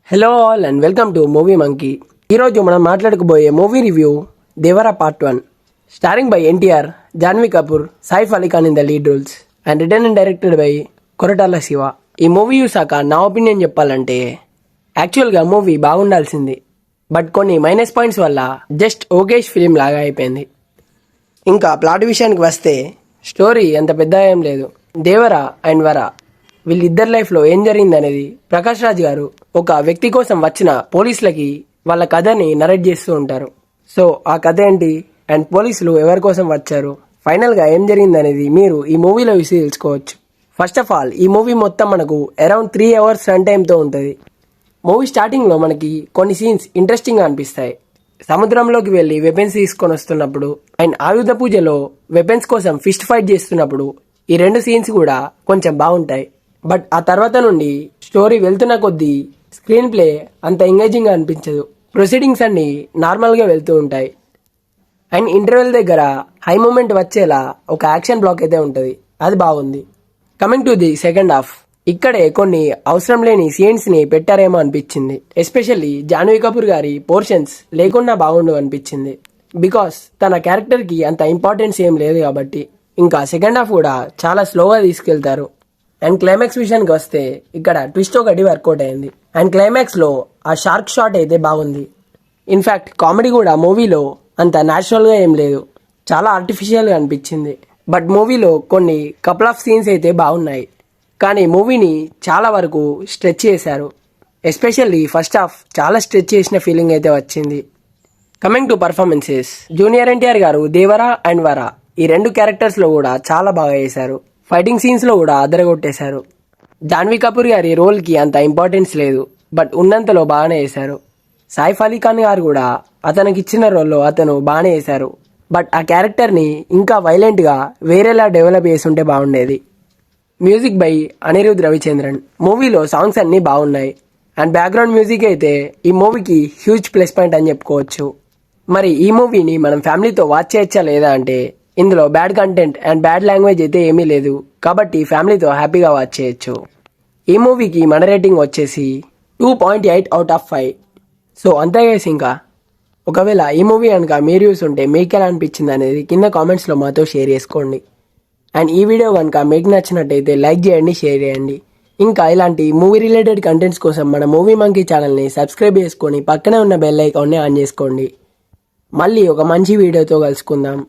Hello all and welcome to Movie Monkey. ఈరోజు మనం మాట్లాడుకోబోయే movie review Devara part 1, starring by NTR, Janhvi Kapoor, Saif Ali Khan in the lead roles and written and directed by Koratala Siva. ఈ movie చూసాక నా opinion చెప్పాలంటే యాక్చువల్గా మూవీ బాగుండాల్సింది, బట్ కొన్ని మైనస్ పాయింట్స్ వల్ల జస్ట్ ఓకేష్ ఫిలిం లాగా అయిపోయింది. ఇంకా ప్లాట్ విషయానికి వస్తే స్టోరీ అంత పెద్ద ఏం లేదు. దేవరా అండ్ వరా వీళ్ళిద్దరి లైఫ్లో ఏం జరిగింది అనేది ప్రకాష్ రాజ్ గారు ఒక వ్యక్తి కోసం వచ్చిన పోలీసులకి వాళ్ళ కథని నరేట్ చేస్తూ ఉంటారు. సో ఆ కథ ఏంటి అండ్ పోలీసులు ఎవరి కోసం వచ్చారు, ఫైనల్గా ఏం జరిగింది అనేది మీరు ఈ మూవీలో చూసి తెలుసుకోవచ్చు. ఫస్ట్ ఆఫ్ ఆల్ ఈ మూవీ మొత్తం మనకు అరౌండ్ 3 hours రన్ టైంతో ఉంటుంది. మూవీ స్టార్టింగ్లో మనకి కొన్ని సీన్స్ ఇంట్రెస్టింగ్గా అనిపిస్తాయి. సముద్రంలోకి వెళ్ళి వెపన్స్ తీసుకొని వస్తున్నప్పుడు అండ్ ఆయుధ పూజలో వెపన్స్ కోసం ఫిస్ట్ ఫైట్ చేస్తున్నప్పుడు ఈ 2 సీన్స్ కూడా కొంచెం బాగుంటాయి. బట్ ఆ తర్వాత నుండి స్టోరీ వెళ్తున్న కొద్దీ స్క్రీన్ ప్లే అంత ఎంగేజింగ్గా అనిపించదు. ప్రొసీడింగ్స్ అన్ని నార్మల్గా వెళ్తూ ఉంటాయి అండ్ ఇంటర్వెల్ దగ్గర హై మూమెంట్ వచ్చేలా ఒక యాక్షన్ బ్లాక్ అయితే ఉంటుంది, అది బాగుంది. Coming to the second half, ఇక్కడే కొన్ని అవసరం లేని సీన్స్ని పెట్టారేమో అనిపించింది. ఎస్పెషల్లీ జాన్వీ కపూర్ గారి పోర్షన్స్ లేకుండా బాగుండు అనిపించింది, బికాస్ తన క్యారెక్టర్కి అంత ఇంపార్టెన్స్ ఏం లేదు కాబట్టి. ఇంకా సెకండ్ హాఫ్ కూడా చాలా స్లోగా తీసుకెళ్తారు. అండ్ క్లైమాక్స్ విషయానికి వస్తే ఇక్కడ ట్విస్ట్ ఒకటి వర్కౌట్ అయింది అండ్ క్లైమాక్స్లో ఆ షార్క్ షాట్ అయితే బాగుంది. ఇన్ఫ్యాక్ట్ కామెడీ కూడా మూవీలో అంత న్యాచురల్గా ఏం లేదు, చాలా ఆర్టిఫిషియల్గా అనిపించింది. బట్ మూవీలో కొన్ని కపుల్ ఆఫ్ సీన్స్ అయితే బాగున్నాయి, కానీ మూవీని చాలా వరకు స్ట్రెచ్ చేశారు. ఎస్పెషల్లీ ఫస్ట్ హాఫ్ చాలా స్ట్రెచ్ చేసిన ఫీలింగ్ అయితే వచ్చింది. Coming to performances, junior NTR గారు దేవరా అండ్ వరా ఈ 2 క్యారెక్టర్స్లో కూడా చాలా బాగా చేశారు. ఫైటింగ్ సీన్స్లో కూడా అదరగొట్టేశారు. జాన్వీ కపూర్ గారి రోల్కి అంత ఇంపార్టెన్స్ లేదు, బట్ ఉన్నంతలో బాగానే చేశారు. సైఫ్ అలీ ఖాన్ గారు కూడా అతనికి ఇచ్చిన రోల్లో అతను బాగానే చేశారు, బట్ ఆ క్యారెక్టర్ని ఇంకా వైలెంట్గా వేరేలా డెవలప్ చేస్తుంటే బాగుండేది. Music by Anirudh Ravichandran. మూవీలో సాంగ్స్ అన్నీ బాగున్నాయి అండ్ బ్యాక్గ్రౌండ్ మ్యూజిక్ అయితే ఈ మూవీకి హ్యూజ్ ప్లస్ పాయింట్ అని చెప్పుకోవచ్చు. మరి ఈ మూవీని మనం ఫ్యామిలీతో వాచ్ చేయొచ్చా లేదా అంటే ఇందులో bad content and bad language అయితే ఏమీ లేదు, కాబట్టి ఫ్యామిలీతో హ్యాపీగా వాచ్ చేయొచ్చు. ఈ మూవీకి మన రేటింగ్ వచ్చేసి 2.8 out of 5. సో అంతే గైస్. ఇంకా ఒకవేళ ఈ మూవీ కనుక మీరు చూస్తుంటే మీకు ఎలా అనిపించింది అనేది కింద కామెంట్స్లో మాతో షేర్ చేసుకోండి. అండ్ ఈ వీడియో కనుక మీకు నచ్చినట్టయితే లైక్ చేయండి, షేర్ చేయండి. ఇంకా ఇలాంటి మూవీ రిలేటెడ్ కంటెంట్స్ కోసం మన మూవీ మంకీ ఛానల్ని సబ్స్క్రైబ్ చేసుకొని పక్కనే ఉన్న బెల్ ఐకాన్ని ఆన్ చేసుకోండి. మళ్ళీ ఒక మంచి వీడియోతో కలుసుకుందాం.